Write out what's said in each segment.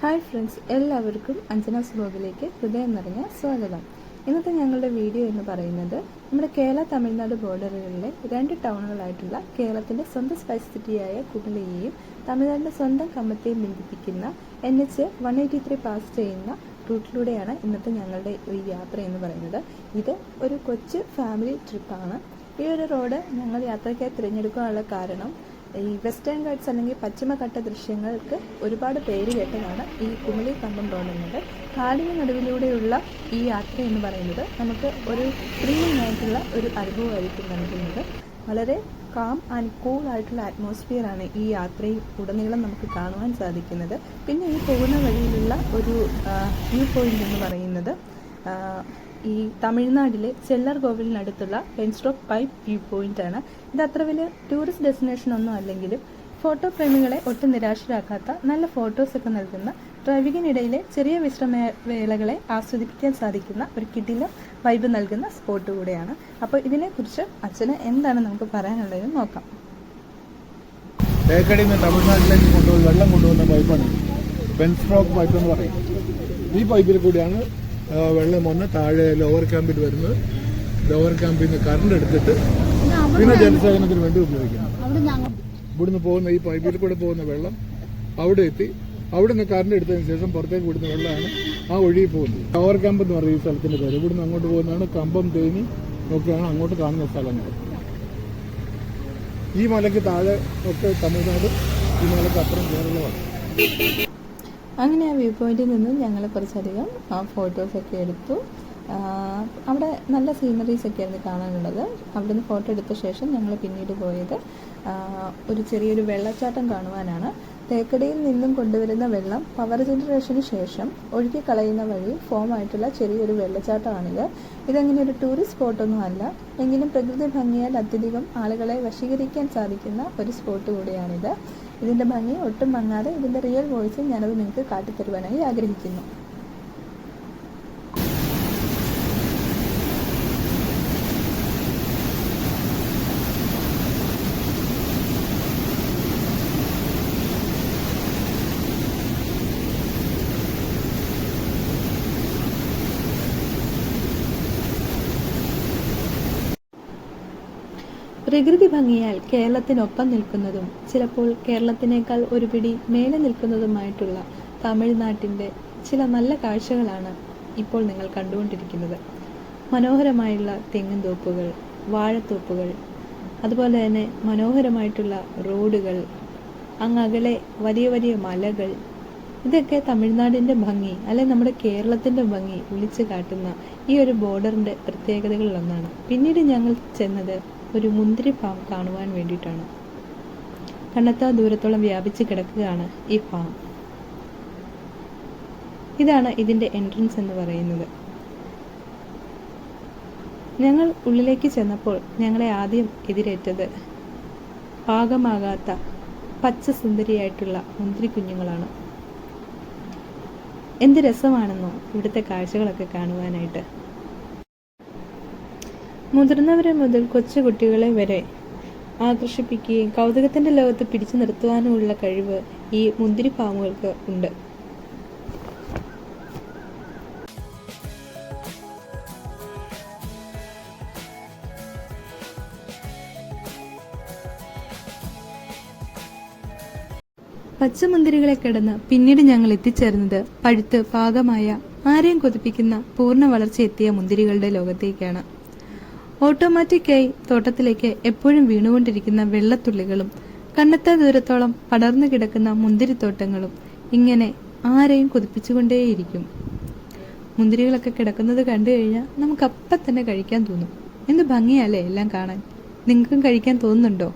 Hi friends, എല്ലാവർക്കും അഞ്ജനാസ് വ്ലോഗിലേക്ക് ഹൃദയം നിറഞ്ഞ സ്വാഗതം. ഇന്നത്തെ ഞങ്ങളുടെ വീഡിയോ എന്ന് പറയുന്നത് നമ്മുടെ കേരള തമിഴ്നാട് ബോർഡറുകളിലെ രണ്ട് ടൗണുകളായിട്ടുള്ള കേരളത്തിൻ്റെ സ്വന്തം സ്പൈസ് സിറ്റിയായ കുമളിയെയും തമിഴ്നാടിൻ്റെ സ്വന്തം കമ്പത്തെയും ബന്ധിപ്പിക്കുന്ന NH 183 പാസ് ചെയ്യുന്ന റൂട്ടിലൂടെയാണ് ഇന്നത്തെ ഞങ്ങളുടെ ഈ യാത്ര എന്ന് പറയുന്നത്. ഇത് ഒരു കൊച്ചു ഫാമിലി ട്രിപ്പാണ്. ഈ ഒരു റോഡ് ഞങ്ങൾ യാത്രയ്ക്കായി തിരഞ്ഞെടുക്കാനുള്ള കാരണം ഈ വെസ്റ്റേൺ ഗാർഡ്സ് അല്ലെങ്കിൽ പശ്ചിമഘട്ട ദൃശ്യങ്ങൾക്ക് ഒരുപാട് പേര് കേട്ടതാണ് ഈ കുമളി കമ്പം റോഡ് എന്നത്. കാടിന് നടുവിലൂടെയുള്ള ഈ യാത്ര എന്ന് പറയുന്നത് നമുക്ക് ഒരു ത്രില്ലിംഗ് ആയിട്ടുള്ള ഒരു അനുഭവമായിരിക്കും നൽകുന്നത്. വളരെ കാം ആൻഡ് കൂൾ ആയിട്ടുള്ള അറ്റ്മോസ്ഫിയർ ആണ് ഈ യാത്രയിൽ ഉടനീളം നമുക്ക് കാണുവാൻ സാധിക്കുന്നത്. പിന്നെ ഈ പോകുന്ന വഴിയിലുള്ള ഒരു വ്യൂ പോയിന്റ് എന്ന് പറയുന്നത് ഈ തമിഴ്നാട്ടിലെ ചെല്ലർ കോവിലിനടുത്തുള്ള പെൻസ്റ്റോക്ക് പൈപ്പ് വ്യൂ പോയിന്റ് ആണ്. ഇത് അത്ര വലിയ ടൂറിസ്റ്റ് ഡെസ്റ്റിനേഷൻ ഒന്നും അല്ലെങ്കിലും ഫോട്ടോ പ്രേമികളെ ഒട്ടും നിരാശരാക്കാത്ത നല്ല ഫോട്ടോസൊക്കെ നൽകുന്ന ഡ്രൈവിങ്ങിനിടയിലെ ചെറിയ വിശ്രമവേളകളെ ആസ്വദിപ്പിക്കാൻ സാധിക്കുന്ന ഒരു കിടിലം വൈബ് നൽകുന്ന സ്പോട്ട് കൂടെയാണ്. അപ്പോൾ ഇതിനെക്കുറിച്ച് അച്ഛന് എന്താണ് നമുക്ക് പറയാനുള്ളതെന്ന് നോക്കാം. തേക്കടിയിൽ നിന്ന് തമിഴ്നാട്ടിലേക്ക് കൊണ്ടുപോയി വെള്ളം കൊണ്ടുവന്ന പൈപ്പാണ് പെൻസ്ട്രോക്ക് പൈപ്പ് എന്ന് പറയും. ഈ പൈപ്പിൽ കൂടിയാണ് വെള്ളം വന്ന് താഴെ ലോവർ ക്യാമ്പിൽ വരുന്നത്. ലോവർ ക്യാമ്പിൽ നിന്ന് കറണ്ട് എടുത്തിട്ട് പിന്നെ ജലസേചനത്തിന് വേണ്ടി ഉപയോഗിക്കുന്നത്. ഇവിടുന്ന് പോകുന്ന ഈ പൈപ്പിൽ കൂടെ പോകുന്ന വെള്ളം അവിടെ എത്തി അവിടുന്ന് കറണ്ട് എടുത്തതിന് ശേഷം പുറത്തേക്ക് വിടുന്ന വെള്ളമാണ് ആ ഒഴുകി പോകുന്നത്. ലോവർ ക്യാമ്പ് എന്ന് പറയുന്ന ഈ സ്ഥലത്തിന്റെ പേര്. ഇവിടുന്ന് അങ്ങോട്ട് പോകുന്നതാണ് കമ്പം, തേനി ഒക്കെയാണ് അങ്ങോട്ട് കാണുന്ന സ്ഥലങ്ങൾ. ഈ മലയ്ക്ക് താഴെ ഒക്കെ തമിഴ്നാട്, ഈ മലയ്ക്ക് അപ്പുറം കേരളമാണ്. അങ്ങനെ ആ വ്യൂ പോയിന്റിൽ നിന്നും ഞങ്ങൾ കുറച്ചധികം ഫോട്ടോസൊക്കെ എടുത്തു. അവിടെ നല്ല സീനറീസ് ഒക്കെയായിരുന്നു കാണാനുള്ളത്. അവിടെ നിന്ന് ഫോട്ടോ എടുത്ത ശേഷം ഞങ്ങൾ പിന്നീട് പോയത് ഒരു ചെറിയൊരു വെള്ളച്ചാട്ടം കാണുവാനാണ്. തേക്കടിയിൽ നിന്നും കൊണ്ടുവരുന്ന വെള്ളം പവർ ജനറേഷന് ശേഷം ഒഴുകി കളയുന്ന വഴി ഫോം ആയിട്ടുള്ള ചെറിയൊരു വെള്ളച്ചാട്ടമാണിത്. ഇതങ്ങനെ ഒരു ടൂറിസ്റ്റ് സ്പോട്ടൊന്നും അല്ല, എങ്കിലും പ്രകൃതി ഭംഗിയാൽ അത്യധികം ആളുകളെ വശീകരിക്കാൻ സാധിക്കുന്ന ഒരു സ്പോട്ട് കൂടിയാണിത്. ഇതിൻ്റെ ഭംഗി ഒട്ടും മങ്ങാതെ ഇതിൻ്റെ റിയൽ വോയിസ് ഞാനത് നിങ്ങൾക്ക് കാട്ടിത്തരുവാനായി ആഗ്രഹിക്കുന്നു. പ്രകൃതി ഭംഗിയാൽ കേരളത്തിനൊപ്പം നിൽക്കുന്നതും ചിലപ്പോൾ കേരളത്തിനേക്കാൾ ഒരു പിടി മേലെ നിൽക്കുന്നതുമായിട്ടുള്ള തമിഴ്നാട്ടിൻ്റെ ചില നല്ല കാഴ്ചകളാണ് ഇപ്പോൾ നിങ്ങൾ കണ്ടുകൊണ്ടിരിക്കുന്നത്. മനോഹരമായുള്ള തെങ്ങിൻ തോപ്പുകൾ, വാഴത്തോപ്പുകൾ, അതുപോലെ തന്നെ മനോഹരമായിട്ടുള്ള റോഡുകൾ, അങ്ങകലെ വലിയ വലിയ മലകൾ, ഇതൊക്കെ തമിഴ്നാടിൻ്റെ ഭംഗി അല്ലെ നമ്മുടെ കേരളത്തിൻ്റെ ഭംഗി വിളിച്ചു കാട്ടുന്ന ഈ ഒരു ബോർഡറിൻ്റെ പ്രത്യേകതകളിലൊന്നാണ്. പിന്നീട് ഞങ്ങൾ ചെന്നത് ഒരു മുന്തിരി ഫാം കാണുവാൻ വേണ്ടിയിട്ടാണ്. കണ്ണെത്താ ദൂരത്തോളം വ്യാപിച്ച് കിടക്കുകയാണ് ഈ ഫാം. ഇതാണ് ഇതിൻ്റെ എൻട്രൻസ് എന്ന് പറയുന്നത്. ഞങ്ങൾ ഉള്ളിലേക്ക് ചെന്നപ്പോൾ ഞങ്ങളെ ആദ്യം എതിരേറ്റത് പാകമാകാത്ത പച്ച സുന്ദരിയായിട്ടുള്ള മുന്തിരി കുഞ്ഞുങ്ങളാണ്. എന്ത് രസമാണെന്നോ ഇവിടുത്തെ കാഴ്ചകളൊക്കെ കാണുവാനായിട്ട്. മുതിർന്നവരെ മുതൽ കൊച്ചുകുട്ടികളെ വരെ ആകർഷിപ്പിക്കുകയും കൗതുകത്തിൻ്റെ ലോകത്ത് പിടിച്ചു നിർത്തുവാനുമുള്ള കഴിവ് ഈ മുന്തിരി ഫാമുകൾക്ക് ഉണ്ട്. പച്ചമുന്തിരികളെ കിടന്ന് പിന്നീട് ഞങ്ങൾ എത്തിച്ചേർന്നത് പഴുത്ത് പാകമായ ആരെയും കൊതിപ്പിക്കുന്ന പൂർണ്ണ വളർച്ച എത്തിയ മുന്തിരികളുടെ ലോകത്തേക്കാണ്. ഓട്ടോമാറ്റിക്കായി തോട്ടത്തിലേക്ക് എപ്പോഴും വീണുകൊണ്ടിരിക്കുന്ന വെള്ളത്തുള്ളികളും കണ്ണെത്താ ദൂരത്തോളം പടർന്നു കിടക്കുന്ന മുന്തിരിത്തോട്ടങ്ങളും ഇങ്ങനെ ആരെയും കൊതിപ്പിച്ചുകൊണ്ടേയിരിക്കും. മുന്തിരികളൊക്കെ കിടക്കുന്നത് കണ്ടു കഴിഞ്ഞാൽ നമുക്ക് അപ്പം തന്നെ കഴിക്കാൻ തോന്നും. എന്ത് ഭംഗിയല്ലേ എല്ലാം കാണാൻ. നിങ്ങൾക്കും കഴിക്കാൻ തോന്നുന്നുണ്ടോ?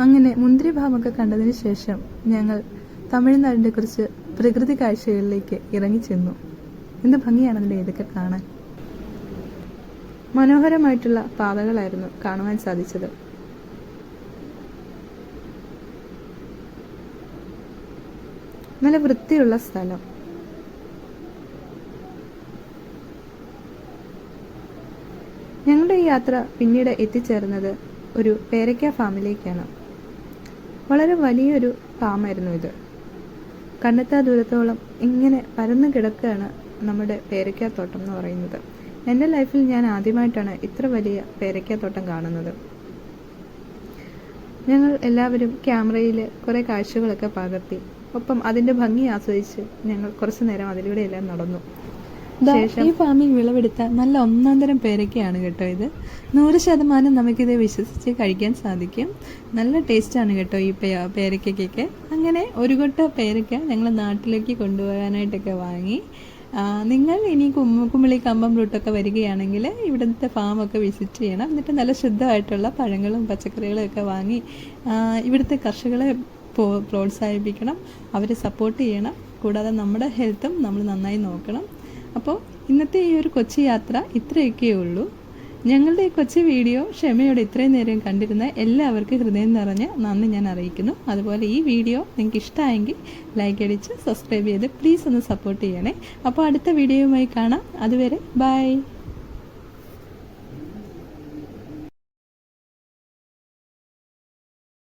അങ്ങനെ മുന്തിരി ഫാമൊക്കെ കണ്ടതിന് ശേഷം ഞങ്ങൾ തമിഴ്നാടിൻ്റെ കുറച്ച് പ്രകൃതി കാഴ്ചകളിലേക്ക് ഇറങ്ങിച്ചെന്നു. എന്ത് ഭംഗിയാണ് അതിൻ്റെ ഇതൊക്കെ കാണാൻ. മനോഹരമായിട്ടുള്ള പാതകളായിരുന്നു കാണുവാൻ സാധിച്ചത്. നല്ല വൃത്തിയുള്ള സ്ഥലം. ഞങ്ങളുടെ യാത്ര പിന്നീട് എത്തിച്ചേർന്നത് ഒരു പേരയ്ക്ക ഫാമിലേക്കാണ്. വളരെ വലിയൊരു ഫാമായിരുന്നു ഇത്. കണ്ണെത്താ ദൂരത്തോളം ഇങ്ങനെ പരന്നു കിടക്കുകയാണ് നമ്മുടെ പേരയ്ക്കാത്തോട്ടം എന്ന് പറയുന്നത്. എൻ്റെ ലൈഫിൽ ഞാൻ ആദ്യമായിട്ടാണ് ഇത്ര വലിയ പേരയ്ക്കാത്തോട്ടം കാണുന്നത്. ഞങ്ങൾ എല്ലാവരും ക്യാമറയിൽ കുറേ കാഴ്ചകളൊക്കെ പകർത്തി, ഒപ്പം അതിൻ്റെ ഭംഗി ആസ്വദിച്ച് ഞങ്ങൾ കുറച്ചു നേരം അതിലൂടെ എല്ലാം നടന്നു. ശേഷം ഈ ഫാമിൽ വിളവെടുത്ത നല്ല ഒന്നാന്തരം പേരയ്ക്കയാണ് കേട്ടോ ഇത്. 100% നമുക്കിത് വിശ്വസിച്ച് കഴിക്കാൻ സാധിക്കും. നല്ല ടേസ്റ്റാണ് കേട്ടോ ഈ പേരയ്ക്കൊക്കെ. അങ്ങനെ ഒരു കൊട്ട പേരയ്ക്ക ഞങ്ങൾ നാട്ടിലേക്ക് കൊണ്ടുപോകാനായിട്ടൊക്കെ വാങ്ങി. നിങ്ങൾ ഇനി കുമ്മിളി കമ്പം റൂട്ടൊക്കെ വരികയാണെങ്കിൽ ഇവിടുത്തെ ഫാമൊക്കെ വിസിറ്റ് ചെയ്യണം. എന്നിട്ട് നല്ല ശുദ്ധമായിട്ടുള്ള പഴങ്ങളും പച്ചക്കറികളും ഒക്കെ വാങ്ങി ഇവിടുത്തെ കർഷകരെ പ്രോത്സാഹിപ്പിക്കണം, അവരെ സപ്പോർട്ട് ചെയ്യണം. കൂടാതെ നമ്മുടെ ഹെൽത്തും നമ്മൾ നന്നായി നോക്കണം. അപ്പോൾ ഇന്നത്തെ ഈ ഒരു കൊച്ചി യാത്ര ഇത്രയൊക്കെ ഉള്ളൂ. ഞങ്ങളുടെ ഈ കൊച്ചി വീഡിയോ ക്ഷമയോടെ ഇത്രയും നേരം കണ്ടിരുന്ന എല്ലാവർക്കും ഹൃദയം നിറഞ്ഞ നന്ദി ഞാൻ അറിയിക്കുന്നു. അതുപോലെ ഈ വീഡിയോ നിങ്ങൾക്ക് ഇഷ്ടമായെങ്കിൽ ലൈക്ക് അടിച്ച് സബ്സ്ക്രൈബ് ചെയ്ത് പ്ലീസ് ഒന്ന് സപ്പോർട്ട് ചെയ്യണേ. അപ്പോൾ അടുത്ത വീഡിയോയുമായി കാണാം. അതുവരെ ബൈ.